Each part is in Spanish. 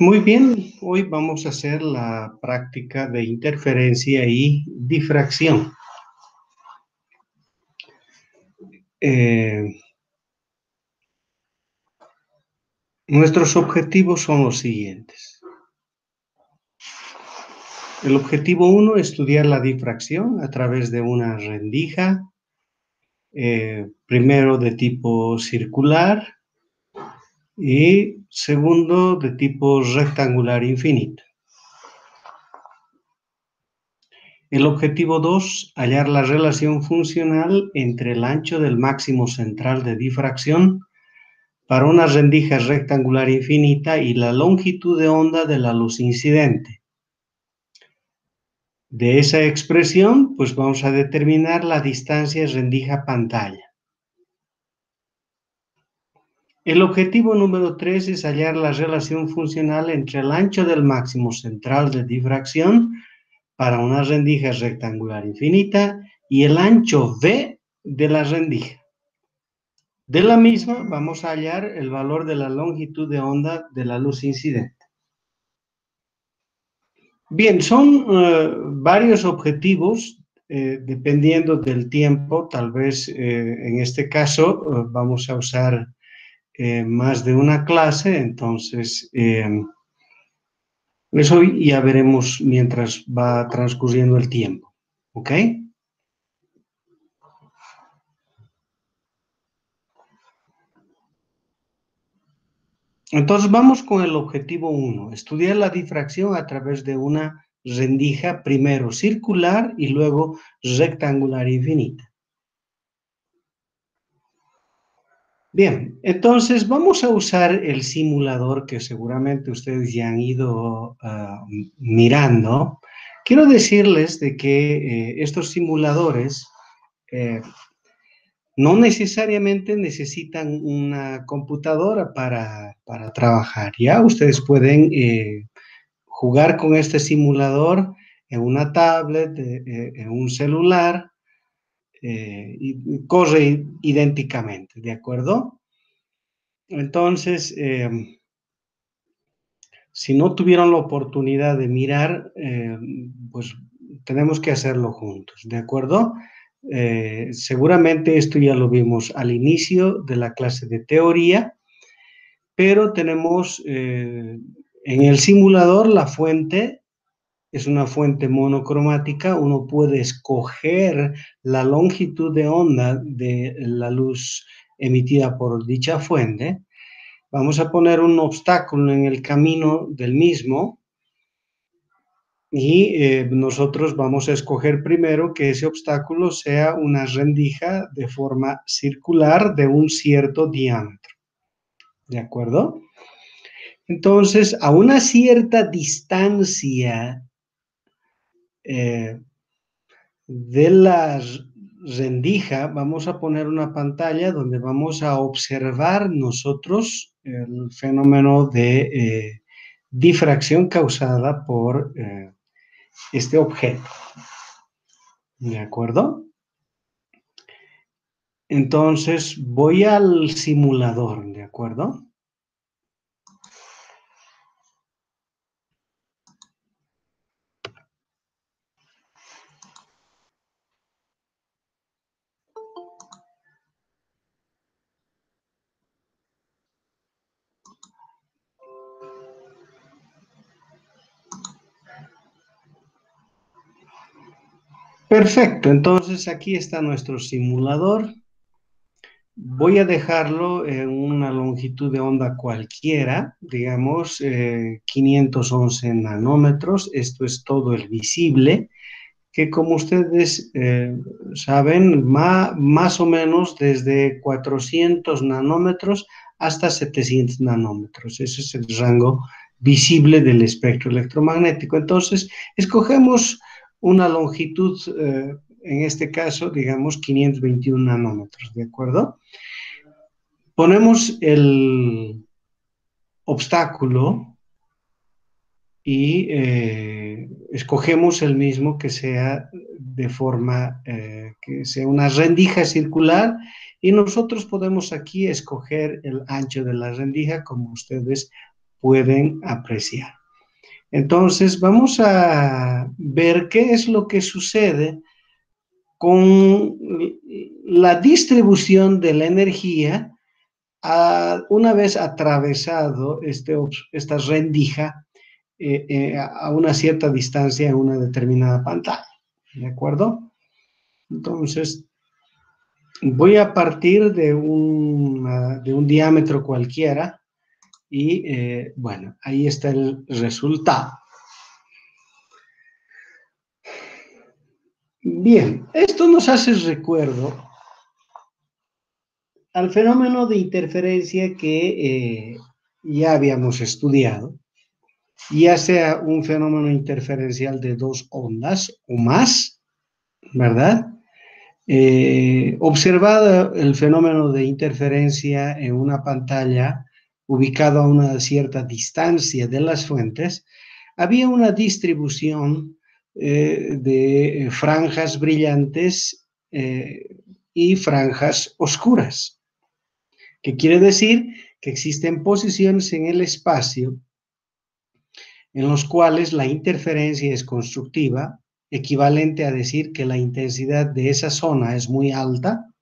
Muy bien, hoy vamos a hacer la práctica de interferencia y difracción. Eh, Nuestros objetivos son los siguientes. El objetivo 1, estudiar la difracción a través de una rendija, primero de tipo circular y segundo de tipo rectangular infinito. El objetivo 2, hallar la relación funcional entre el ancho del máximo central de difracción para una rendija rectangular infinita y la longitud de onda de la luz incidente. De esa expresión, pues vamos a determinar la distancia rendija-pantalla. El objetivo número 3 es hallar la relación funcional entre el ancho del máximo central de difracción para una rendija rectangular infinita y el ancho V de la rendija. De la misma, vamos a hallar el valor de la longitud de onda de la luz incidente. Bien, son varios objetivos, dependiendo del tiempo. Tal vez en este caso vamos a usar más de una clase, entonces eso ya veremos mientras va transcurriendo el tiempo, ¿ok? Entonces vamos con el objetivo 1, estudiar la difracción a través de una rendija, primero circular y luego rectangular infinita. Bien, entonces vamos a usar el simulador que seguramente ustedes ya han ido mirando. Quiero decirles de que estos simuladores eh, no necesariamente necesitan una computadora para trabajar. Ya ustedes pueden jugar con este simulador en una tablet, en un celular, y corre idénticamente, ¿de acuerdo? Entonces, si no tuvieron la oportunidad de mirar, pues tenemos que hacerlo juntos, ¿de acuerdo? Seguramente esto ya lo vimos al inicio de la clase de teoría, pero tenemos en el simulador la fuente es una fuente monocromática, uno puede escoger la longitud de onda de la luz emitida por dicha fuente. Vamos a poner un obstáculo en el camino del mismo y nosotros vamos a escoger primero que ese obstáculo sea una rendija de forma circular de un cierto diámetro. ¿De acuerdo? Entonces, a una cierta distancia de la rendija vamos a poner una pantalla donde vamos a observar nosotros el fenómeno de difracción causada por este objeto. ¿De acuerdo? Entonces voy al simulador, ¿de acuerdo? Perfecto, entonces aquí está nuestro simulador. Voy a dejarlo en una longitud de onda cualquiera, digamos 511 nanómetros. Esto es todo el visible, que como ustedes saben, más o menos desde 400 nanómetros hasta 700 nanómetros. Ese es el rango visible del espectro electromagnético. Entonces, escogemos una longitud, en este caso, digamos 521 nanómetros, ¿de acuerdo? Ponemos el obstáculo y escogemos el mismo que sea de forma, que sea una rendija circular, y nosotros podemos aquí escoger el ancho de la rendija como ustedes pueden apreciar. Entonces, vamos a ver qué es lo que sucede con la distribución de la energía una vez atravesado esta rendija a una cierta distancia en una determinada pantalla. ¿De acuerdo? Entonces, voy a partir de un diámetro cualquiera y, bueno, ahí está el resultado. Bien, esto nos hace recuerdo al fenómeno de interferencia que ya habíamos estudiado, ya sea un fenómeno interferencial de dos ondas o más, ¿verdad? Observado el fenómeno de interferencia en una pantalla ubicado a una cierta distancia de las fuentes, había una distribución de franjas brillantes y franjas oscuras, que quiere decir que existen posiciones en el espacio en los cuales la interferencia es constructiva, equivalente a decir que la intensidad de esa zona es muy alta,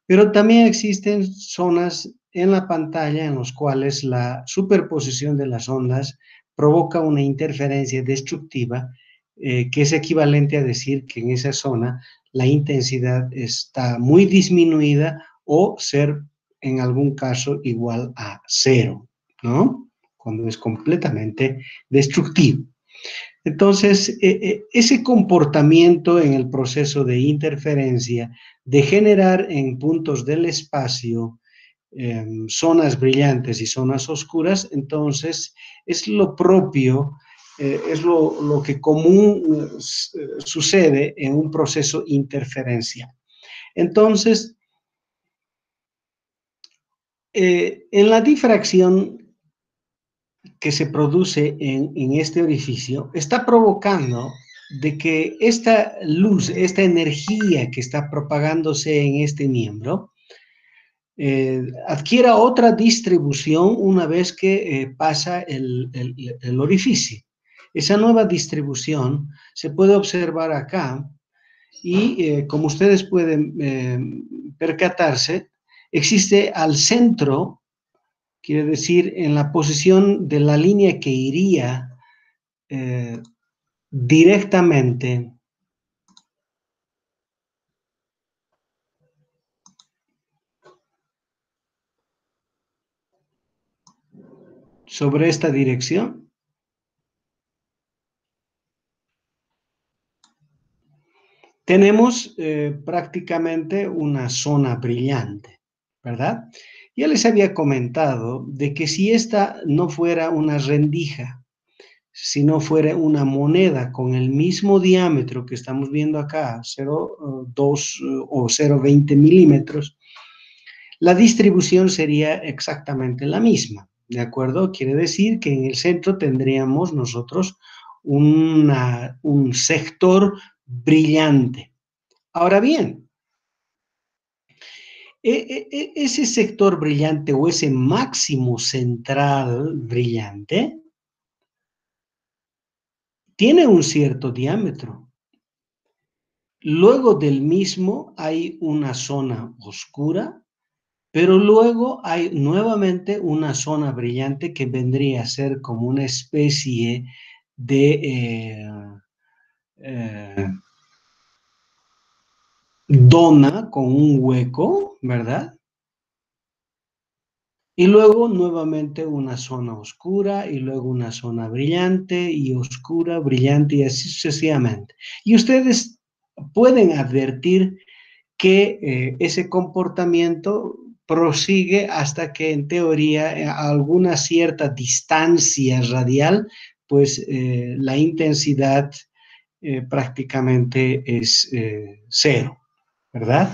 pero también existen zonas en la pantalla en las cuales la superposición de las ondas provoca una interferencia destructiva, que es equivalente a decir que en esa zona la intensidad está muy disminuida o ser en algún caso igual a cero, ¿no? Cuando es completamente destructivo. Entonces, ese comportamiento en el proceso de interferencia, de generar en puntos del espacio zonas brillantes y zonas oscuras, entonces es lo propio, es lo que común sucede en un proceso interferencial. Entonces, en la difracción que se produce en este orificio está provocando de que esta luz, esta energía que está propagándose en este miembro, adquiera otra distribución una vez que pasa el orificio. Esa nueva distribución se puede observar acá y como ustedes pueden percatarse, existe al centro, quiere decir, en la posición de la línea que iría directamente sobre esta dirección, tenemos prácticamente una zona brillante, ¿verdad? Ya les había comentado de que si esta no fuera una rendija, si no fuera una moneda con el mismo diámetro que estamos viendo acá, 0,2 o 0,20 milímetros, la distribución sería exactamente la misma, ¿de acuerdo? Quiere decir que en el centro tendríamos nosotros un sector brillante. Ahora bien, ese sector brillante o ese máximo central brillante tiene un cierto diámetro. Luego del mismo hay una zona oscura, pero luego hay nuevamente una zona brillante que vendría a ser como una especie de eh, dona con un hueco, ¿verdad? Y luego nuevamente una zona oscura y luego una zona brillante y oscura, brillante y así sucesivamente. Y ustedes pueden advertir que ese comportamiento prosigue hasta que en teoría a alguna cierta distancia radial, pues la intensidad prácticamente es cero, ¿verdad?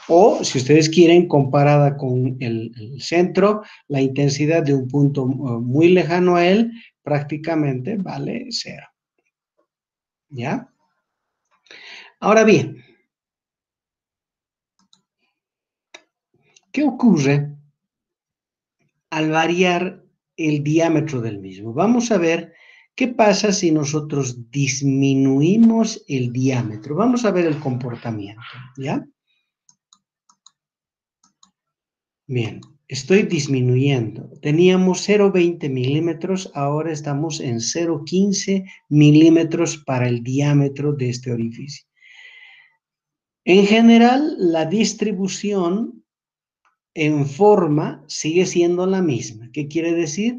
O si ustedes quieren, comparada con el centro, la intensidad de un punto muy lejano a él prácticamente vale cero, ¿ya? Ahora bien, ¿qué ocurre al variar el diámetro del mismo. Vamos a ver qué pasa si nosotros disminuimos el diámetro. Vamos a ver el comportamiento, ¿ya? Bien, estoy disminuyendo. Teníamos 0,20 milímetros, ahora estamos en 0,15 milímetros para el diámetro de este orificio. En general, la distribución en forma sigue siendo la misma. ¿Qué quiere decir?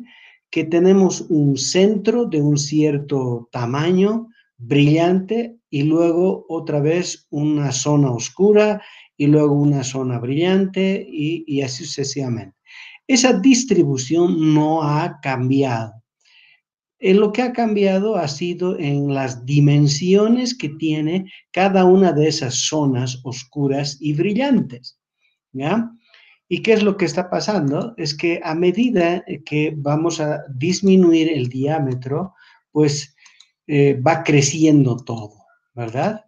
Que tenemos un centro de un cierto tamaño brillante y luego otra vez una zona oscura y luego una zona brillante y así sucesivamente. Esa distribución no ha cambiado. Lo que ha cambiado ha sido en las dimensiones que tiene cada una de esas zonas oscuras y brillantes, ¿ya? ¿Y qué es lo que está pasando? Es que a medida que vamos a disminuir el diámetro, pues va creciendo todo, ¿verdad?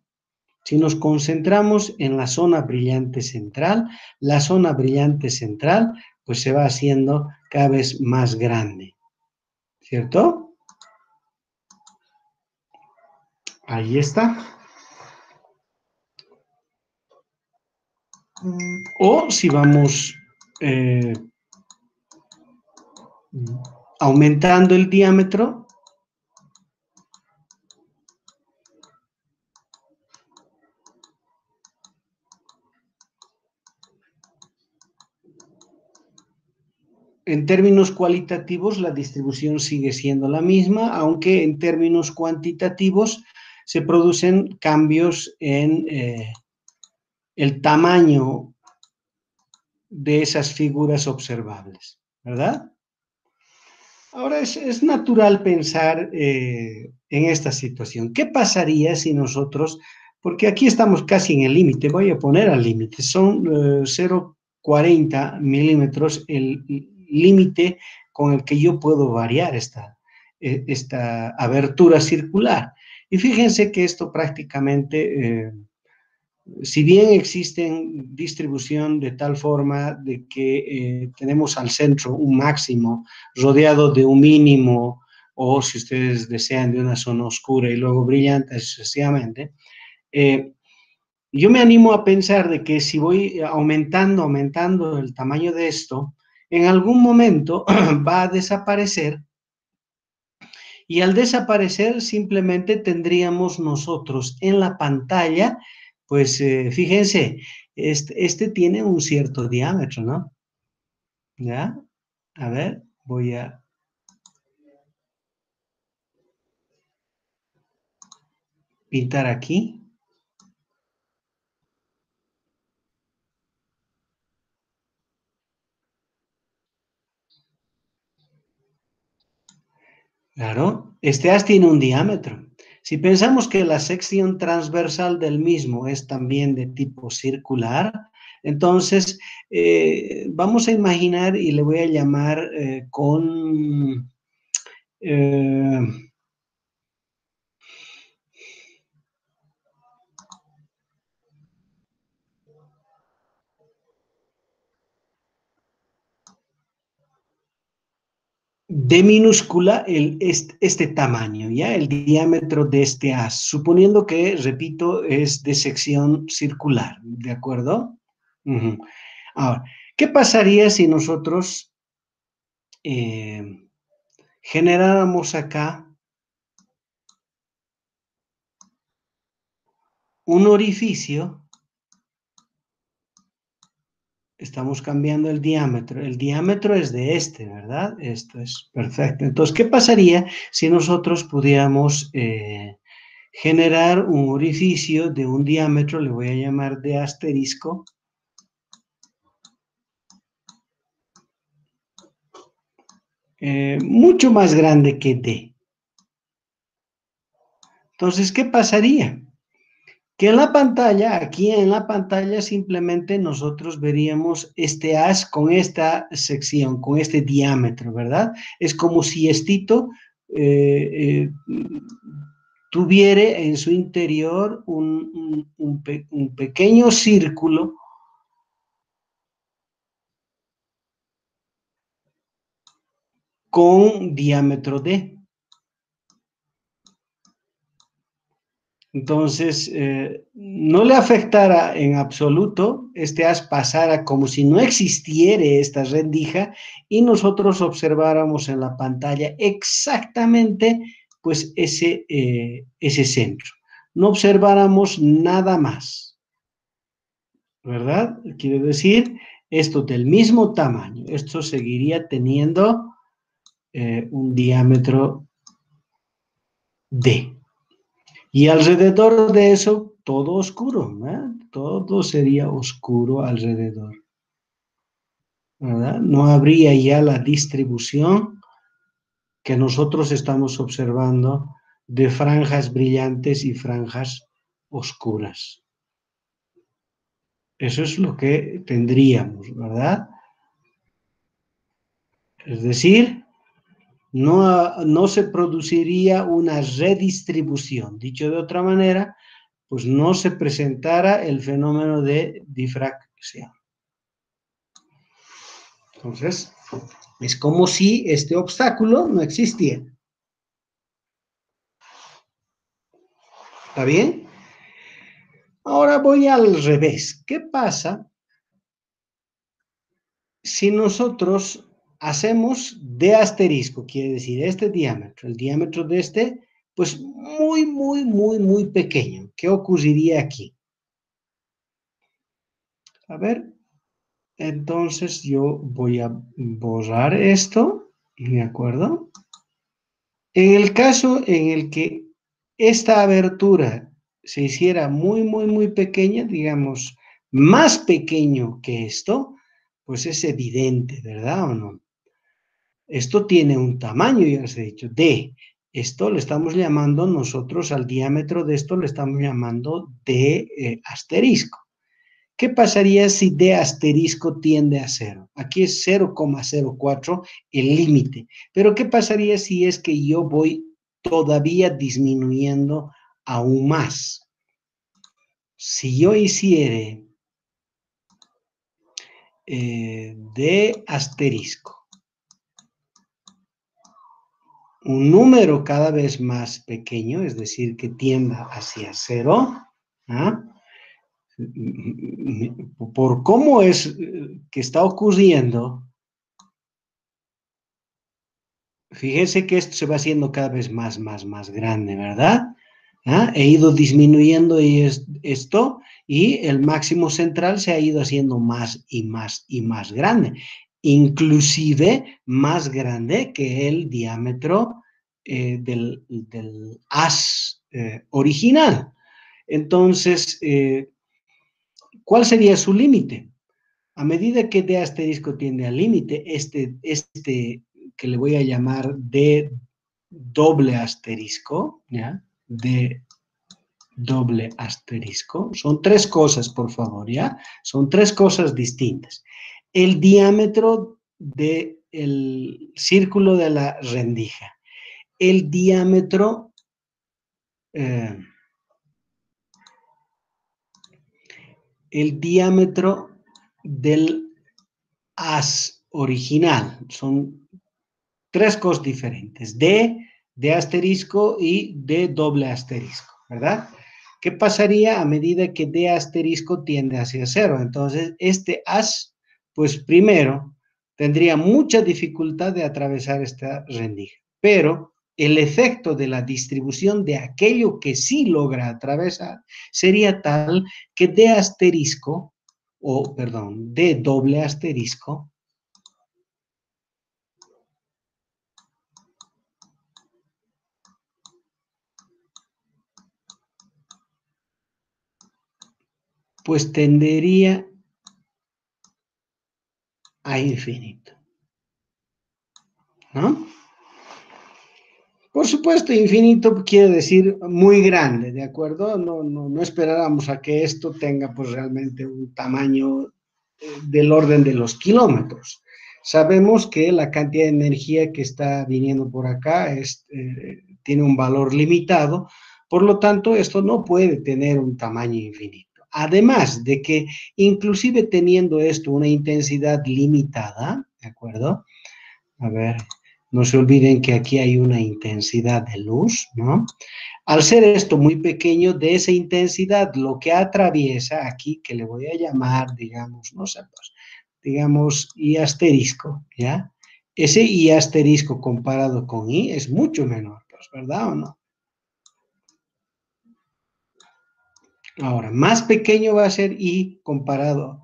Si nos concentramos en la zona brillante central, la zona brillante central pues se va haciendo cada vez más grande, ¿cierto? Ahí está. O si vamos eh, aumentando el diámetro, en términos cualitativos, la distribución sigue siendo la misma, aunque en términos cuantitativos se producen cambios en el tamaño de esas figuras observables, ¿verdad? Ahora es natural pensar en esta situación. ¿Qué pasaría si nosotros, porque aquí estamos casi en el límite, voy a poner al límite, son 0,40 milímetros el límite con el que yo puedo variar esta abertura circular. Y fíjense que esto prácticamente si bien existen distribución de tal forma de que tenemos al centro un máximo rodeado de un mínimo, o si ustedes desean de una zona oscura y luego brillante sucesivamente, eh, yo me animo a pensar de que si voy aumentando el tamaño de esto, en algún momento va a desaparecer y al desaparecer simplemente tendríamos nosotros en la pantalla, pues fíjense, este tiene un cierto diámetro, ¿no? ¿Ya? A ver, voy a pintar aquí. Claro, este haz tiene un diámetro. Si pensamos que la sección transversal del mismo es también de tipo circular, entonces vamos a imaginar y le voy a llamar con eh, D minúscula este tamaño, ¿ya? El diámetro de este haz, suponiendo que, repito, es de sección circular, ¿de acuerdo? Uh-huh. Ahora, ¿qué pasaría si nosotros generáramos acá un orificio? Estamos cambiando el diámetro es de este, ¿verdad? Esto es perfecto. Entonces, ¿qué pasaría si nosotros pudiéramos generar un orificio de un diámetro, le voy a llamar de asterisco, mucho más grande que D? Entonces, ¿qué pasaría? Que en la pantalla, aquí en la pantalla, simplemente nosotros veríamos este haz con esta sección, con este diámetro, ¿verdad? Es como si estito tuviera en su interior un pequeño círculo con diámetro D. Entonces, no le afectará en absoluto, este haz pasara como si no existiera esta rendija y nosotros observáramos en la pantalla exactamente pues ese centro. No observáramos nada más, ¿verdad? Quiere decir, esto del mismo tamaño, esto seguiría teniendo un diámetro D. Y alrededor de eso, todo oscuro, ¿verdad? Todo sería oscuro alrededor, ¿verdad? No habría ya la distribución que nosotros estamos observando de franjas brillantes y franjas oscuras. Eso es lo que tendríamos, ¿verdad? Es decir, no se produciría una redistribución. Dicho de otra manera, pues no se presentara el fenómeno de difracción. Entonces, es como si este obstáculo no existiera. ¿Está bien? Ahora voy al revés. ¿Qué pasa si nosotros hacemos D asterisco? Quiere decir, este diámetro, el diámetro de este, pues muy pequeño. ¿Qué ocurriría aquí? A ver, entonces yo voy a borrar esto, ¿de acuerdo? En el caso en el que esta abertura se hiciera muy pequeña, digamos, más pequeño que esto, pues es evidente, ¿verdad o no? Esto tiene un tamaño, ya les he dicho, D. Esto le estamos llamando nosotros al diámetro de esto, le estamos llamando D asterisco. ¿Qué pasaría si D asterisco tiende a 0? Aquí es 0,04 el límite. Pero ¿qué pasaría si es que yo voy todavía disminuyendo aún más? Si yo hiciere D asterisco un número cada vez más pequeño, es decir, que tienda hacia 0, ¿ah? Por cómo es que está ocurriendo, fíjese que esto se va haciendo cada vez más grande, ¿verdad? ¿Ah? He ido disminuyendo esto y el máximo central se ha ido haciendo más y más grande, inclusive más grande que el diámetro del haz original. Entonces, ¿cuál sería su límite? A medida que D asterisco tiende al límite, este que le voy a llamar D doble asterisco, ¿ya? D doble asterisco, son tres cosas, por favor, ¿ya? Son tres cosas distintas. El diámetro del círculo de la rendija, el diámetro eh, del haz original, son tres cosas diferentes, D asterisco y D doble asterisco, ¿verdad? ¿Qué pasaría a medida que D asterisco tiende hacia 0? Entonces, este haz, pues primero, tendría mucha dificultad de atravesar esta rendija, pero el efecto de la distribución de aquello que sí logra atravesar sería tal que D asterisco, o perdón, D doble asterisco, pues tendería a infinito, ¿no? Por supuesto, infinito quiere decir muy grande, ¿de acuerdo? No esperáramos a que esto tenga pues realmente un tamaño del orden de los kilómetros. Sabemos que la cantidad de energía que está viniendo por acá tiene un valor limitado, por lo tanto, esto no puede tener un tamaño infinito. Además de que, inclusive teniendo esto una intensidad limitada, ¿de acuerdo? A ver, No se olviden que aquí hay una intensidad de luz, ¿no? Al ser esto muy pequeño, de esa intensidad, lo que atraviesa aquí, que le voy a llamar, digamos, no sé, pues, digamos, I asterisco, ¿ya? Ese I asterisco comparado con I es mucho menor, pues, ¿verdad o no? Ahora, más pequeño va a ser I comparado,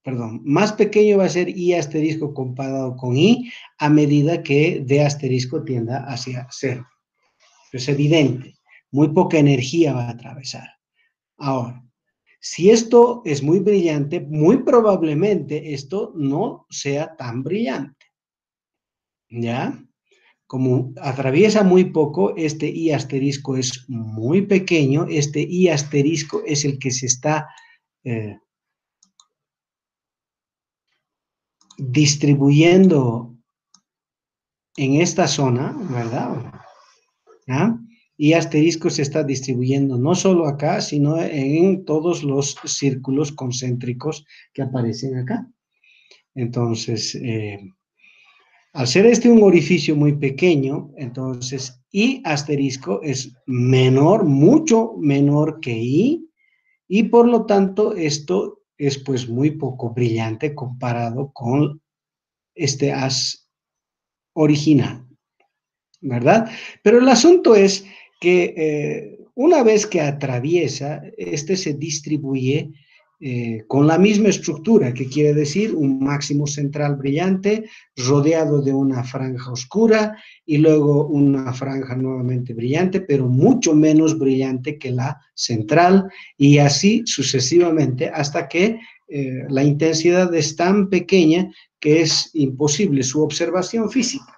perdón, más pequeño va a ser I asterisco comparado con I a medida que D asterisco tienda hacia cero. Es evidente, muy poca energía va a atravesar. Ahora, si esto es muy brillante, muy probablemente esto no sea tan brillante, ¿ya? Como atraviesa muy poco, este I asterisco es muy pequeño, este I asterisco es el que se está distribuyendo en esta zona, ¿verdad? ¿Ya? Y asterisco se está distribuyendo no solo acá, sino en todos los círculos concéntricos que aparecen acá. Entonces, al ser este un orificio muy pequeño, entonces I asterisco es menor, mucho menor que I, y por lo tanto esto es pues muy poco brillante comparado con este haz original, ¿verdad? Pero el asunto es que una vez que atraviesa, este se distribuye con la misma estructura, que quiere decir un máximo central brillante rodeado de una franja oscura y luego una franja nuevamente brillante, pero mucho menos brillante que la central y así sucesivamente hasta que la intensidad es tan pequeña que es imposible su observación física.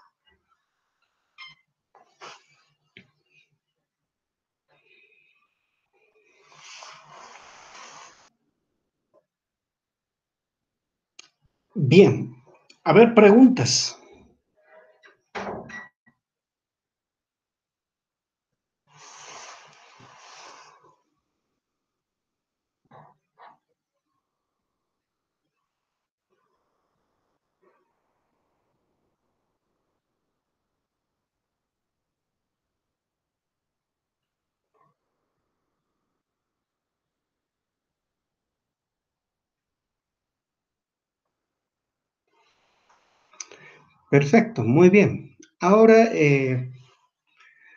Bien, a ver, preguntas. Perfecto, muy bien. Ahora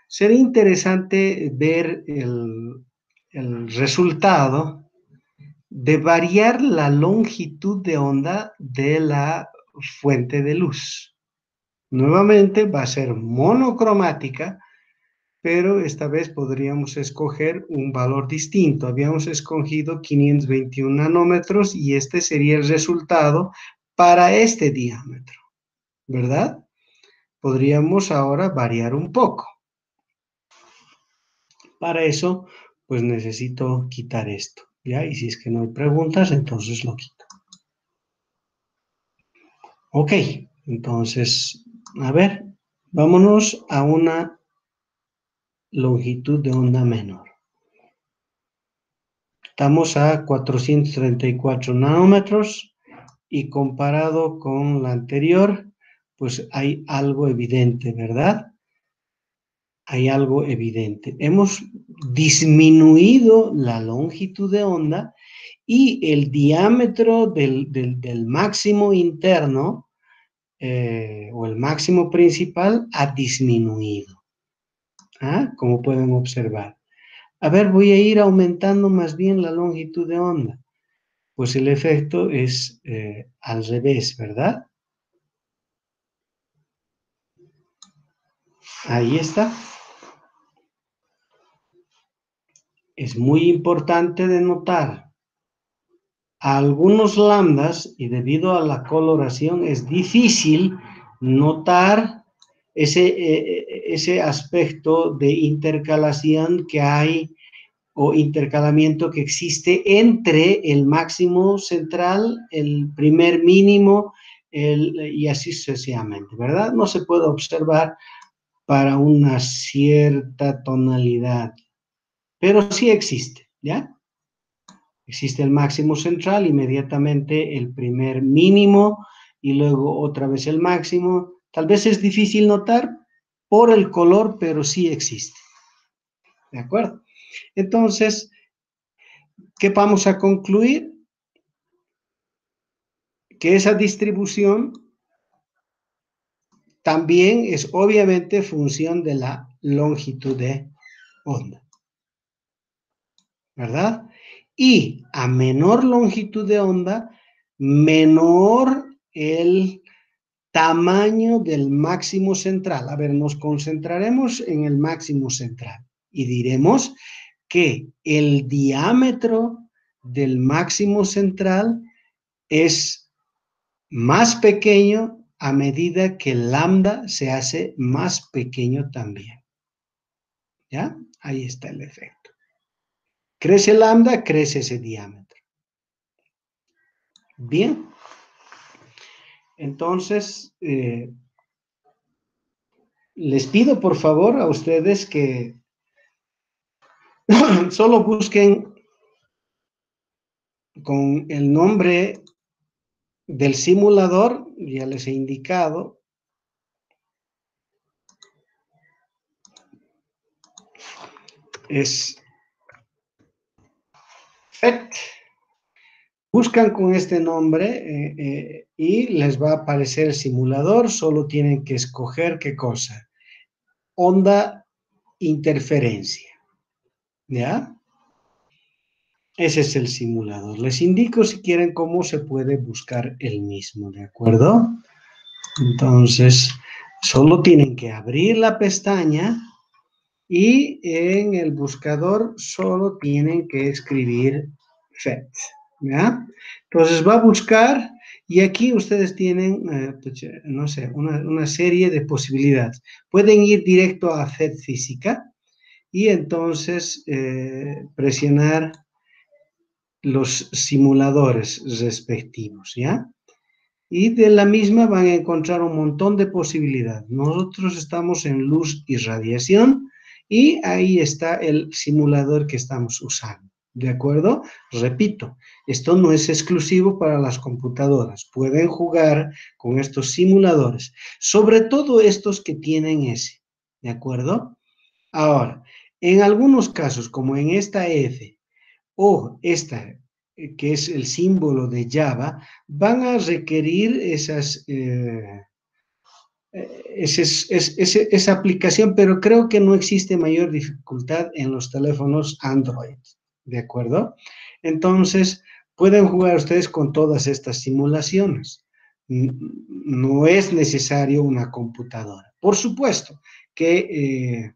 sería interesante ver el resultado de variar la longitud de onda de la fuente de luz. Nuevamente va a ser monocromática, pero esta vez podríamos escoger un valor distinto. Habíamos escogido 521 nanómetros y este sería el resultado para este diámetro, ¿verdad? Podríamos ahora variar un poco. Para eso, pues necesito quitar esto, ¿ya? Y si es que no hay preguntas, entonces lo quito. Ok, entonces, a ver, vámonos a una longitud de onda menor. Estamos a 434 nanómetros y comparado con la anterior, pues hay algo evidente, ¿verdad? Hay algo evidente. Hemos disminuido la longitud de onda y el diámetro del máximo interno o el máximo principal ha disminuido. ¿Ah? Como pueden observar. A ver, voy a ir aumentando más bien la longitud de onda. Pues el efecto es al revés, ¿verdad? Ahí está. Es muy importante de notar a algunos lambdas y debido a la coloración es difícil notar ese aspecto de intercalación que hay o intercalamiento que existe entre el máximo central, el primer mínimo y así sucesivamente, ¿verdad? No se puede observar para una cierta tonalidad, pero sí existe, ¿ya? Existe el máximo central, inmediatamente el primer mínimo y luego otra vez el máximo Tal vez es difícil notar por el color, pero sí existe. ¿De acuerdo? Entonces, ¿qué vamos a concluir? Que esa distribución también es obviamente función de la longitud de onda, ¿verdad? Y a menor longitud de onda, menor el tamaño del máximo central. A ver, nos concentraremos en el máximo central y diremos que el diámetro del máximo central es más pequeño a medida que el lambda se hace más pequeño también. ¿Ya? Ahí está el efecto. Crece el lambda, crece ese diámetro. Bien. Entonces, les pido por favor a ustedes que solo busquen con el nombre del simulador, ya les he indicado, es FET. Buscan con este nombre y les va a aparecer el simulador, solo tienen que escoger qué cosa, onda interferencia, ¿ya? Ese es el simulador. Les indico si quieren cómo se puede buscar el mismo, ¿de acuerdo? Entonces, solo tienen que abrir la pestaña y en el buscador solo tienen que escribir FET, ¿ya? Entonces va a buscar y aquí ustedes tienen, no sé, una serie de posibilidades. Pueden ir directo a FET física y entonces presionar los simuladores respectivos, ¿ya? Y de la misma van a encontrar un montón de posibilidades. Nosotros estamos en luz y radiación y ahí está el simulador que estamos usando. ¿De acuerdo? Repito, esto no es exclusivo para las computadoras. Pueden jugar con estos simuladores, sobre todo estos que tienen ese. ¿De acuerdo? Ahora, en algunos casos, como en esta F, o esta, que es el símbolo de Java, van a requerir esa aplicación, pero creo que no existe mayor dificultad en los teléfonos Android, ¿de acuerdo? Entonces, pueden jugar ustedes con todas estas simulaciones. No es necesario una computadora. Por supuesto que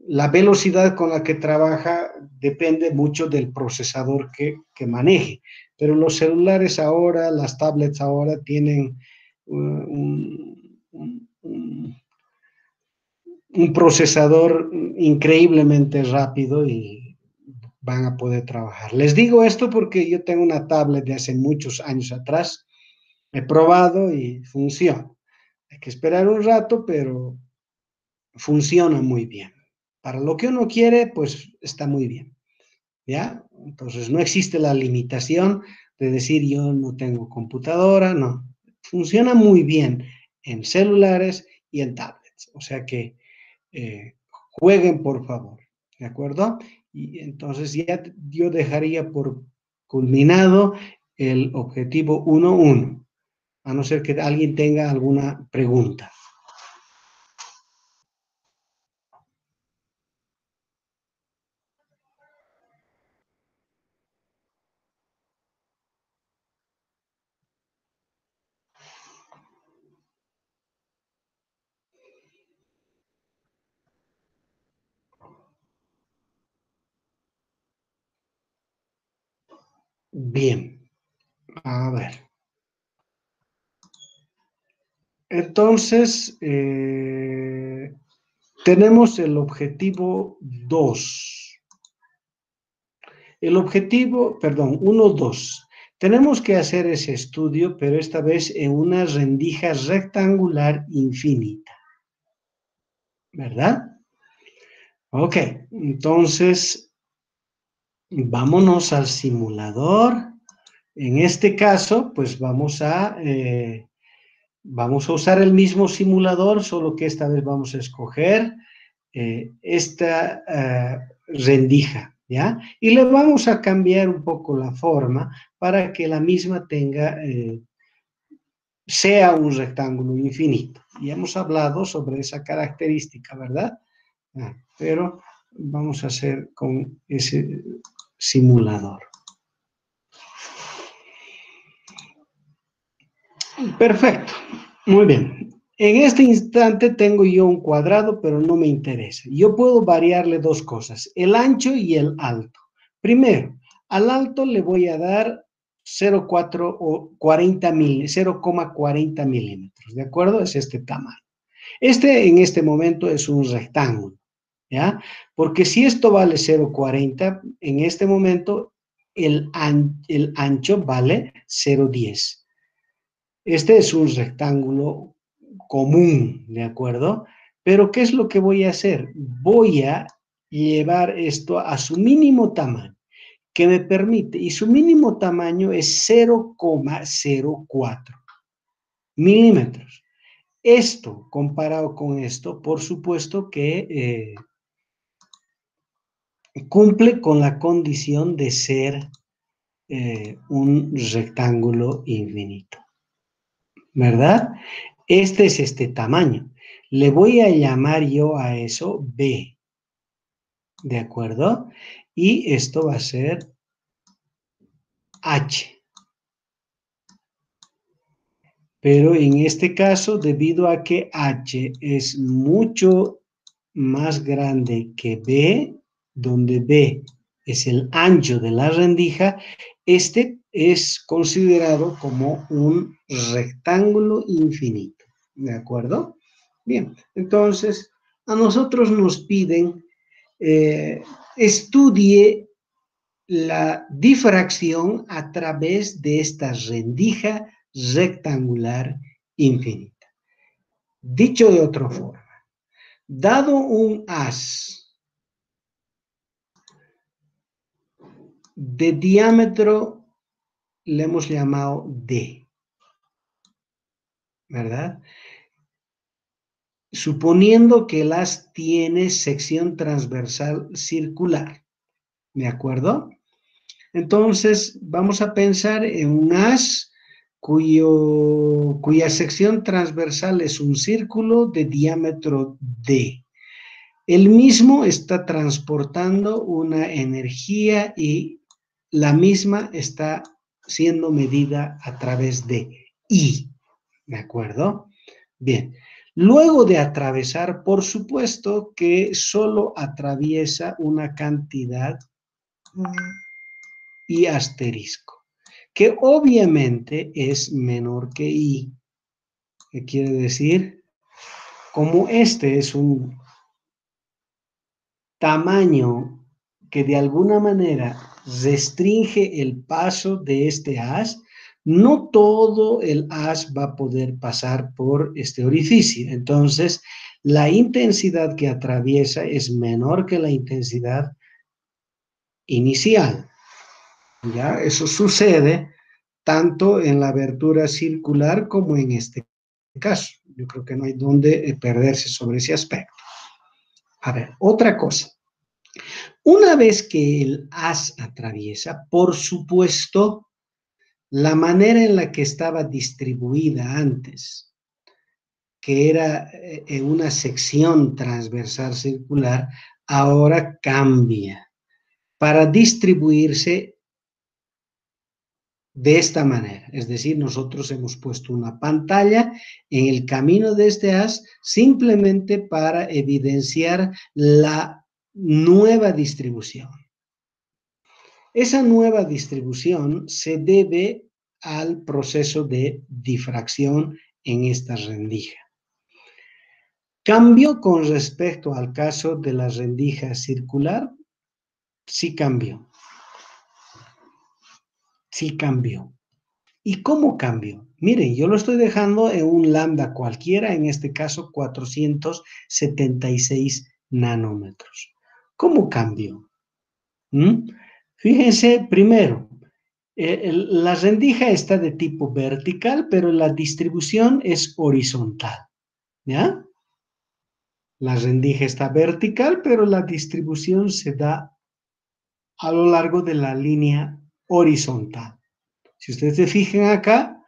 la velocidad con la que trabaja depende mucho del procesador que maneje, pero los celulares ahora, las tablets ahora tienen un procesador increíblemente rápido y van a poder trabajar. Les digo esto porque yo tengo una tablet de hace muchos años atrás, he probado y funciona. Hay que esperar un rato, pero funciona muy bien. Para lo que uno quiere, pues está muy bien, ¿ya? Entonces no existe la limitación de decir yo no tengo computadora, no. Funciona muy bien en celulares y en tablets. O sea que jueguen por favor, ¿de acuerdo? Y entonces ya yo dejaría por culminado el objetivo 1.1, a no ser que alguien tenga alguna pregunta. Bien, a ver. Entonces, tenemos el objetivo 2. El objetivo, perdón, 1.2. Tenemos que hacer ese estudio, pero esta vez en una rendija rectangular infinita. ¿Verdad? Ok, entonces vámonos al simulador. En este caso, pues vamos a Vamos a usar el mismo simulador, solo que esta vez vamos a escoger esta rendija, ¿ya? Y le vamos a cambiar un poco la forma para que la misma tenga, sea un rectángulo infinito. Y hemos hablado sobre esa característica, ¿verdad? Pero vamos a hacer con ese simulador. Perfecto, muy bien. En este instante tengo yo un cuadrado, pero no me interesa. Yo puedo variarle dos cosas, el ancho y el alto. Primero, al alto le voy a dar 0,4 o 0,40 milímetros, ¿de acuerdo? Es este tamaño. Este en este momento es un rectángulo, ¿ya? Porque si esto vale 0,40, en este momento el ancho vale 0,10. Este es un rectángulo común, ¿de acuerdo? Pero ¿qué es lo que voy a hacer? Voy a llevar esto a su mínimo tamaño, que me permite, y su mínimo tamaño es 0,04 milímetros. Esto, comparado con esto, por supuesto que cumple con la condición de ser un rectángulo infinito, ¿verdad? Este es este tamaño. Le voy a llamar yo a eso B, ¿de acuerdo? Y esto va a ser H. Pero en este caso, debido a que H es mucho más grande que B, donde B es el ancho de la rendija, este es considerado como un rectángulo infinito, ¿de acuerdo? Bien, entonces a nosotros nos piden estudie la difracción a través de esta rendija rectangular infinita. Dicho de otra forma, dado un haz de diámetro, le hemos llamado D, ¿verdad? Suponiendo que el haz tiene sección transversal circular, ¿de acuerdo? Entonces, vamos a pensar en un haz cuya sección transversal es un círculo de diámetro D. El mismo está transportando una energía y la misma está siendo medida a través de I, ¿de acuerdo? Bien, luego de atravesar, por supuesto que solo atraviesa una cantidad y asterisco, que obviamente es menor que I. ¿Qué quiere decir? Como este es un tamaño que de alguna manera restringe el paso de este haz, no todo el haz va a poder pasar por este orificio. Entonces, la intensidad que atraviesa es menor que la intensidad inicial. ¿Ya? Eso sucede tanto en la abertura circular como en este caso. Yo creo que no hay donde perderse sobre ese aspecto. A ver, otra cosa. Una vez que el haz atraviesa, por supuesto, la manera en la que estaba distribuida antes, que era en una sección transversal circular, ahora cambia para distribuirse de esta manera. Es decir, nosotros hemos puesto una pantalla en el camino de este haz simplemente para evidenciar la nueva distribución. Esa nueva distribución se debe al proceso de difracción en esta rendija. ¿Cambió con respecto al caso de la rendija circular? Sí cambió. Sí cambió. ¿Y cómo cambió? Miren, yo lo estoy dejando en un lambda cualquiera, en este caso 476 nanómetros. ¿Cómo cambió? Fíjense, primero, La rendija está de tipo vertical, pero la distribución es horizontal, ¿ya? La rendija está vertical, pero la distribución se da a lo largo de la línea horizontal. Si ustedes se fijan acá,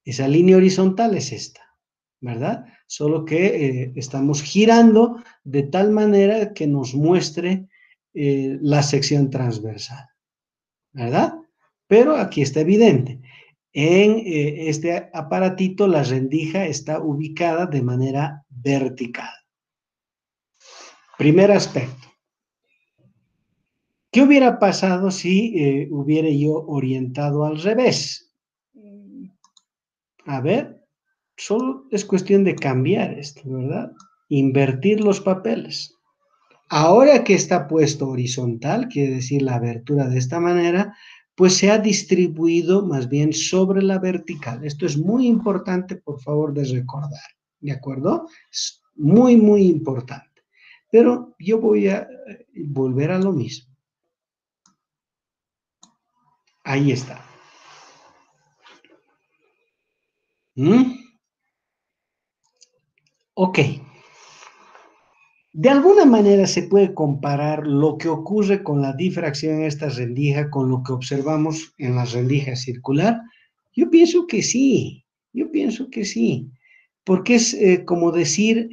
esa línea horizontal es esta, ¿verdad? Solo que estamos girando de tal manera que nos muestre la sección transversal, ¿verdad? Pero aquí está evidente. En este aparatito la rendija está ubicada de manera vertical. Primer aspecto. ¿Qué hubiera pasado si hubiera yo orientado al revés? A ver, solo es cuestión de cambiar esto, ¿verdad? Invertir los papeles. Ahora que está puesto horizontal, quiere decir la abertura de esta manera, pues se ha distribuido más bien sobre la vertical. Esto es muy importante, por favor, de recordar, ¿de acuerdo? Es muy, muy importante. Pero yo voy a volver a lo mismo. Ahí está. ¿Mm? Ok. De alguna manera se puede comparar lo que ocurre con la difracción en esta rendija con lo que observamos en la rendija circular. Yo pienso que sí, yo pienso que sí, porque es como decir,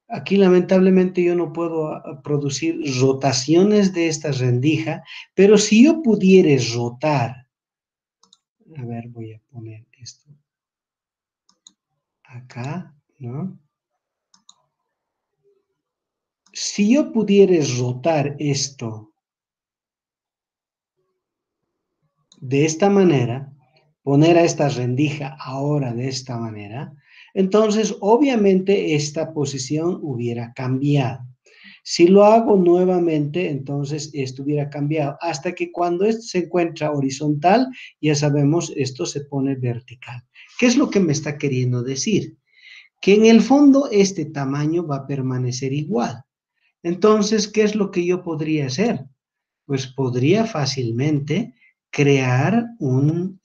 aquí lamentablemente yo no puedo producir rotaciones de esta rendija, pero si yo pudiera rotar, a ver, voy a poner esto acá, ¿no? Si yo pudiera rotar esto de esta manera, poner a esta rendija ahora de esta manera, entonces obviamente esta posición hubiera cambiado. Si lo hago nuevamente, entonces esto hubiera cambiado, hasta que cuando esto se encuentra horizontal, ya sabemos, esto se pone vertical. ¿Qué es lo que me está queriendo decir? Que en el fondo este tamaño va a permanecer igual. Entonces, ¿qué es lo que yo podría hacer? Pues podría fácilmente crear un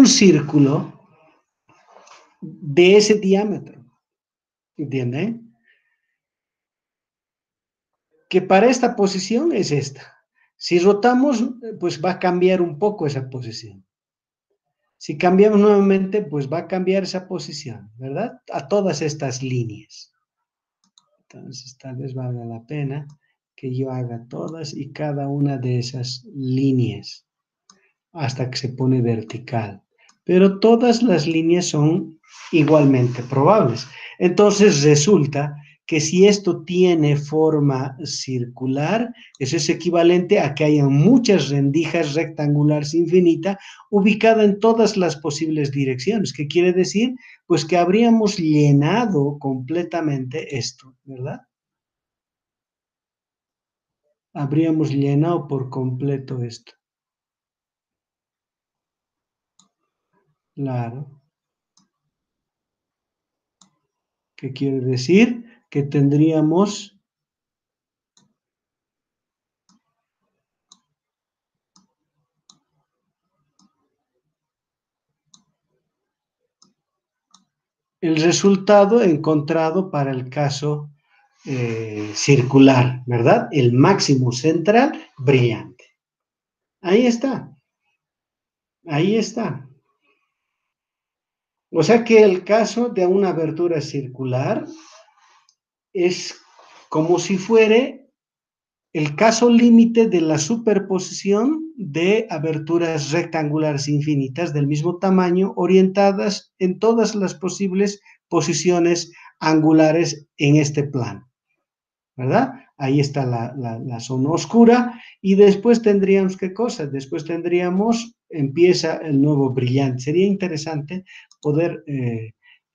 círculo de ese diámetro, ¿entienden? Que para esta posición es esta. Si rotamos, pues va a cambiar un poco esa posición. Si cambiamos nuevamente, pues va a cambiar esa posición, ¿verdad? A todas estas líneas. Entonces, tal vez valga la pena que yo haga todas y cada una de esas líneas hasta que se pone vertical. Pero todas las líneas son igualmente probables. Entonces resulta que si esto tiene forma circular, eso es equivalente a que haya muchas rendijas rectangulares infinitas ubicadas en todas las posibles direcciones. ¿Qué quiere decir? Pues que habríamos llenado completamente esto, ¿verdad? Habríamos llenado por completo esto. Claro. ¿Qué quiere decir? Que tendríamos el resultado encontrado para el caso circular, ¿verdad? El máximo central brillante. Ahí está, ahí está. O sea que el caso de una abertura circular es como si fuera el caso límite de la superposición de aberturas rectangulares infinitas del mismo tamaño, orientadas en todas las posibles posiciones angulares en este plano, ¿verdad? Ahí está la zona oscura y después tendríamos, ¿qué cosa? Después tendríamos, empieza el nuevo brillante. Sería interesante poder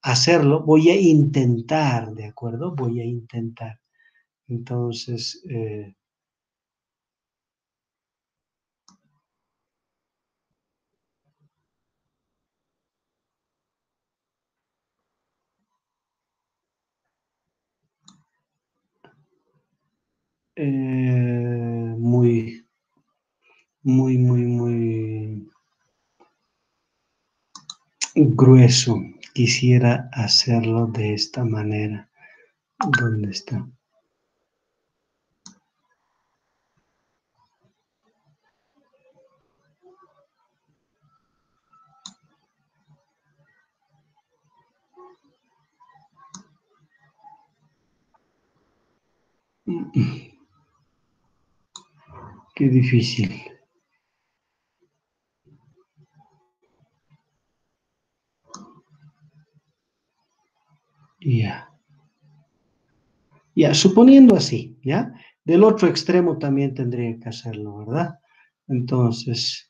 hacerlo. Voy a intentar, ¿de acuerdo? Voy a intentar. Entonces, muy, muy grueso. Quisiera hacerlo de esta manera. ¿Dónde está? Qué difícil. Ya. Ya, suponiendo así, ¿ya? Del otro extremo también tendría que hacerlo, ¿verdad? Entonces,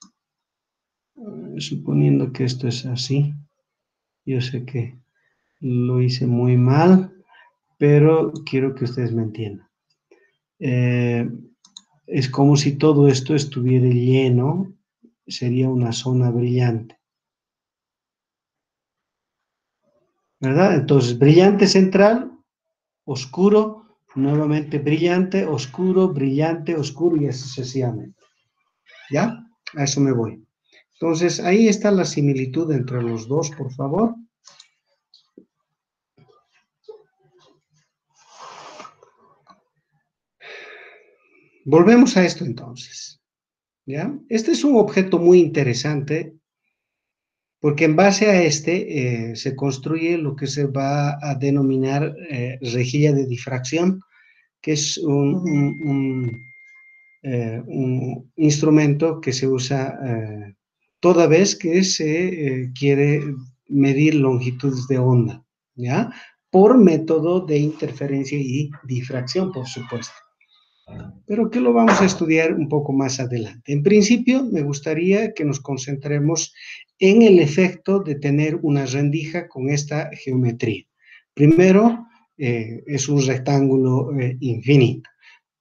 suponiendo que esto es así, yo sé que lo hice muy mal, pero quiero que ustedes me entiendan. Es como si todo esto estuviera lleno, sería una zona brillante, ¿verdad? Entonces, brillante central, oscuro, nuevamente brillante, oscuro y así sucesivamente. ¿Ya? A eso me voy. Entonces, ahí está la similitud entre los dos, por favor. Volvemos a esto entonces. ¿Ya? Este es un objeto muy interesante porque en base a este se construye lo que se va a denominar rejilla de difracción, que es un instrumento que se usa toda vez que se quiere medir longitudes de onda, ¿ya? Por método de interferencia y difracción, por supuesto. Pero que lo vamos a estudiar un poco más adelante. En principio, me gustaría que nos concentremos en el efecto de tener una rendija con esta geometría. Primero, es un rectángulo infinito.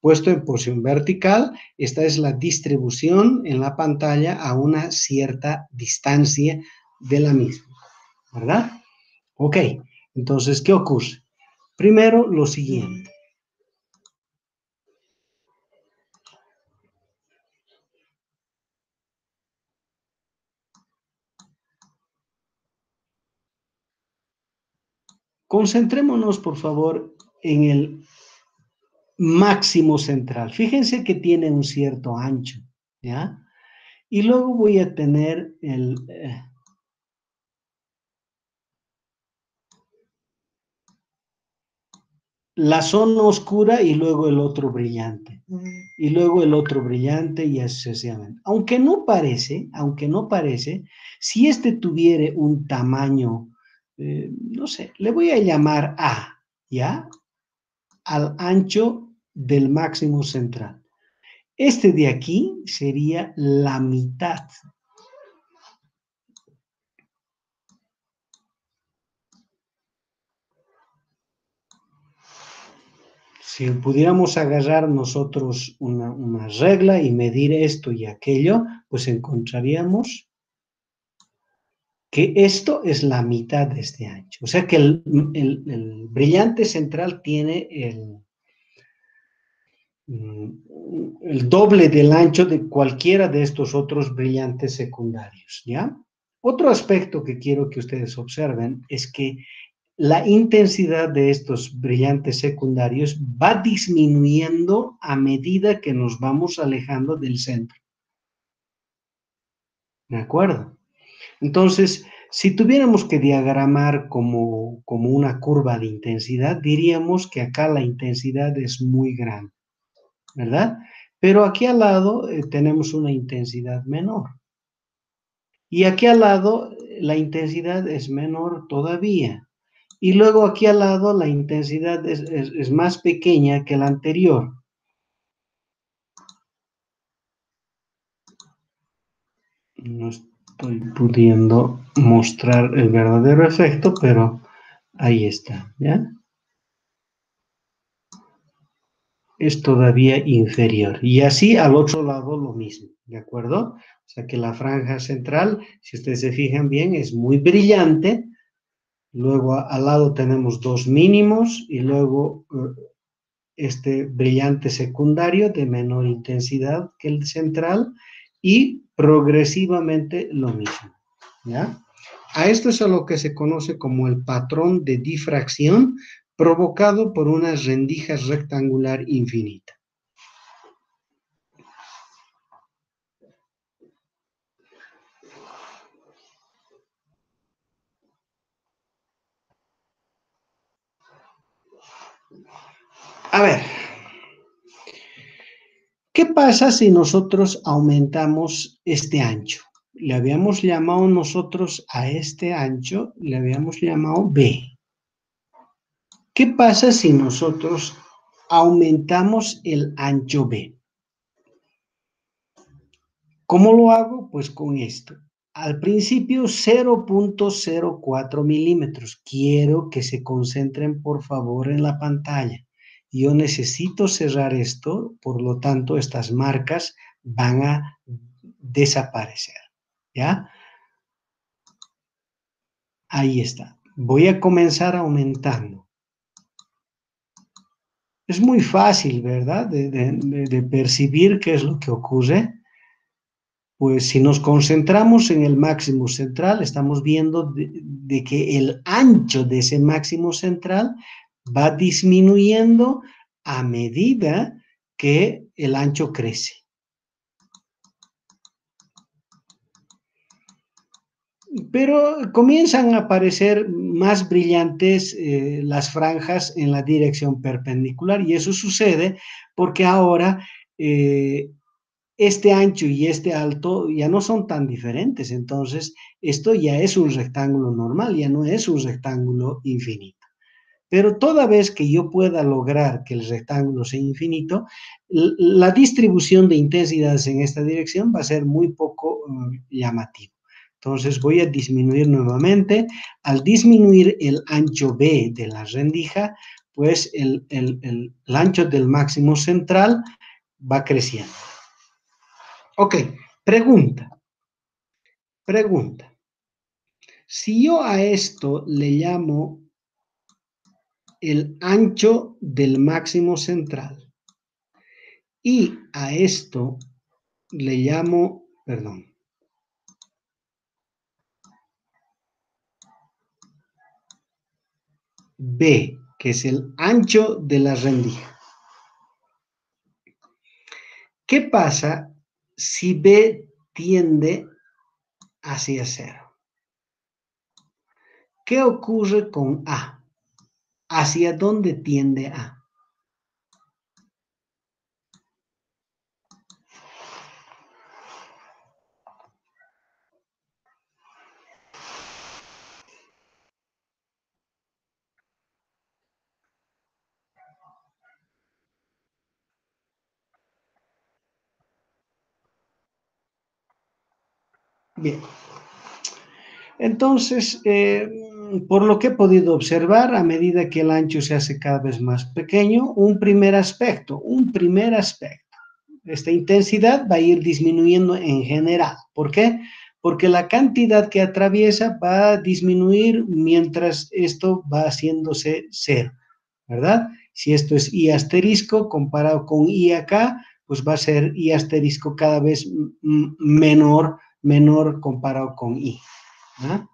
Puesto en posición vertical, esta es la distribución en la pantalla a una cierta distancia de la misma, ¿verdad? Ok, entonces, ¿qué ocurre? Primero, lo siguiente. Concentrémonos, por favor, en el máximo central. Fíjense que tiene un cierto ancho, ¿ya? Y luego voy a tener la zona oscura y luego el otro brillante. Y luego el otro brillante y así sucesivamente. Aunque no parece, si este tuviera un tamaño, no sé, le voy a llamar A, ¿ya? Al ancho del máximo central. Este de aquí sería la mitad. Si pudiéramos agarrar nosotros una regla y medir esto y aquello, pues encontraríamos que esto es la mitad de este ancho. O sea que el brillante central tiene el doble del ancho de cualquiera de estos otros brillantes secundarios, ¿ya? Otro aspecto que quiero que ustedes observen es que la intensidad de estos brillantes secundarios va disminuyendo a medida que nos vamos alejando del centro. ¿De acuerdo? Entonces, si tuviéramos que diagramar como una curva de intensidad, diríamos que acá la intensidad es muy grande, ¿verdad? Pero aquí al lado tenemos una intensidad menor. Y aquí al lado la intensidad es menor todavía. Y luego aquí al lado la intensidad es más pequeña que la anterior. No estoy pudiendo mostrar el verdadero efecto, pero ahí está, ¿ya? Es todavía inferior. Y así al otro lado lo mismo, ¿de acuerdo? O sea que la franja central, si ustedes se fijan bien, es muy brillante. Luego al lado tenemos dos mínimos y luego este brillante secundario de menor intensidad que el central y progresivamente lo mismo, ¿ya? A esto es a lo que se conoce como el patrón de difracción provocado por una rendija rectangular infinita. A ver, ¿qué pasa si nosotros aumentamos este ancho? Le habíamos llamado nosotros a este ancho, le habíamos llamado B. ¿Qué pasa si nosotros aumentamos el ancho B? ¿Cómo lo hago? Pues con esto. Al principio 0.04 milímetros. Quiero que se concentren por favor en la pantalla. Yo necesito cerrar esto, por lo tanto estas marcas van a desaparecer. ¿Ya? Ahí está. Voy a comenzar aumentando. Es muy fácil, ¿verdad? De percibir qué es lo que ocurre. Pues si nos concentramos en el máximo central, estamos viendo de que el ancho de ese máximo central va disminuyendo a medida que el ancho crece. Pero comienzan a aparecer más brillantes las franjas en la dirección perpendicular y eso sucede porque ahora este ancho y este alto ya no son tan diferentes, entonces esto ya es un rectángulo normal, ya no es un rectángulo infinito. Pero toda vez que yo pueda lograr que el rectángulo sea infinito, la distribución de intensidades en esta dirección va a ser muy poco llamativa. Entonces voy a disminuir nuevamente. Al disminuir el ancho B de la rendija, pues el ancho del máximo central va creciendo. Ok, pregunta. Si yo a esto le llamo el ancho del máximo central y a esto le llamo, perdón, B, que es el ancho de la rendija. ¿Qué pasa si B tiende hacia cero? ¿Qué ocurre con A? ¿Hacia dónde tiende A? Bien. Entonces, por lo que he podido observar, a medida que el ancho se hace cada vez más pequeño, un primer aspecto, esta intensidad va a ir disminuyendo en general. ¿Por qué? Porque la cantidad que atraviesa va a disminuir mientras esto va haciéndose cero, ¿verdad? Si esto es I asterisco comparado con I acá, pues va a ser I asterisco cada vez menor comparado con I. ¿Ah?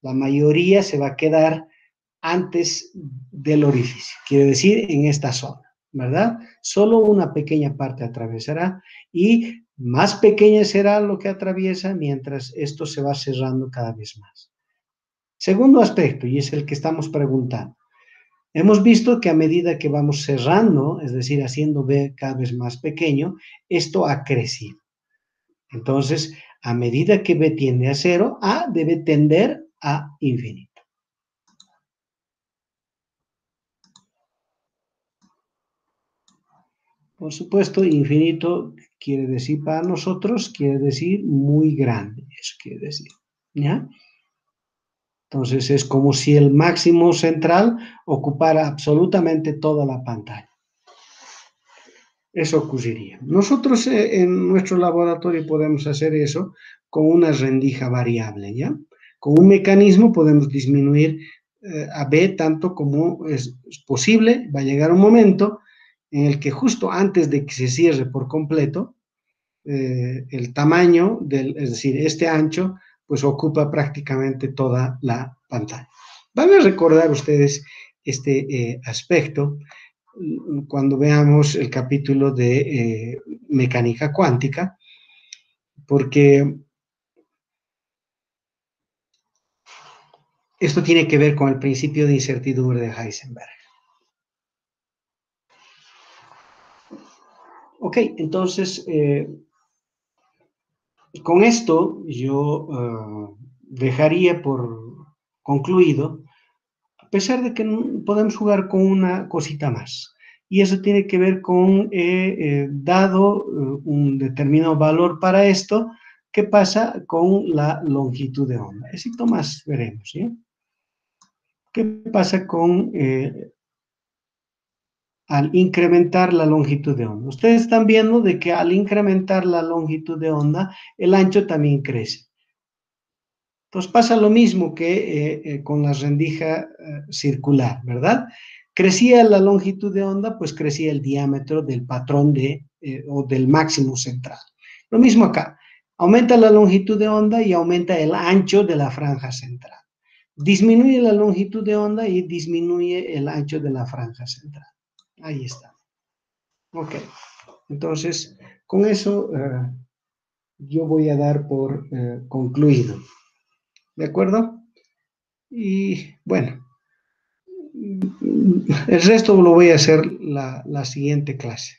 La mayoría se va a quedar antes del orificio, quiere decir en esta zona, ¿verdad? Solo una pequeña parte atravesará y más pequeña será lo que atraviesa mientras esto se va cerrando cada vez más. Segundo aspecto, y es el que estamos preguntando. Hemos visto que a medida que vamos cerrando, es decir, haciendo B cada vez más pequeño, esto ha crecido. Entonces, a medida que B tiende a cero, A debe tender a infinito. Por supuesto, infinito quiere decir para nosotros, quiere decir muy grande, eso quiere decir, ¿ya? Entonces es como si el máximo central ocupara absolutamente toda la pantalla. Eso ocurriría. Nosotros en nuestro laboratorio podemos hacer eso con una rendija variable, ¿ya? Con un mecanismo podemos disminuir a B tanto como es posible. Va a llegar un momento en el que justo antes de que se cierre por completo, el tamaño es decir, este ancho, pues ocupa prácticamente toda la pantalla. Van a recordar ustedes este aspecto cuando veamos el capítulo de mecánica cuántica, porque esto tiene que ver con el principio de incertidumbre de Heisenberg. Ok, entonces, con esto yo dejaría por concluido, a pesar de que podemos jugar con una cosita más. Y eso tiene que ver con, dado un determinado valor para esto, ¿qué pasa con la longitud de onda? Esto más veremos, ¿sí? ¿Qué pasa con al incrementar la longitud de onda? Ustedes están viendo de que al incrementar la longitud de onda, el ancho también crece. Entonces pasa lo mismo que con la rendija circular, ¿verdad? Crecía la longitud de onda, pues crecía el diámetro del patrón o del máximo central. Lo mismo acá, aumenta la longitud de onda y aumenta el ancho de la franja central. Disminuye la longitud de onda y disminuye el ancho de la franja central. Ahí está. Ok, entonces con eso yo voy a dar por concluido. ¿De acuerdo? Y bueno, el resto lo voy a hacer la siguiente clase.